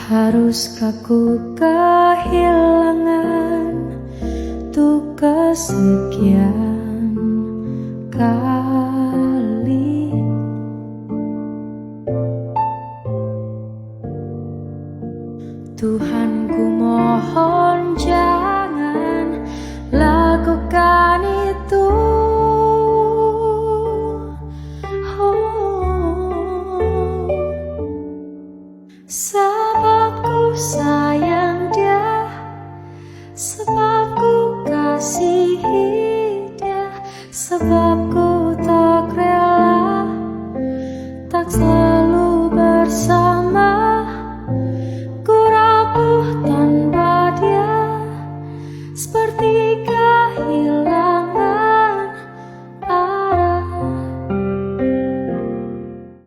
Haruskah ku kehilangan tuh kesekian kali? Tuhan, ku mohon jangan lakukan itu. Sebab ku sayang dia, sebab ku kasihi dia, sebab ku tak rela tak selalu bersama.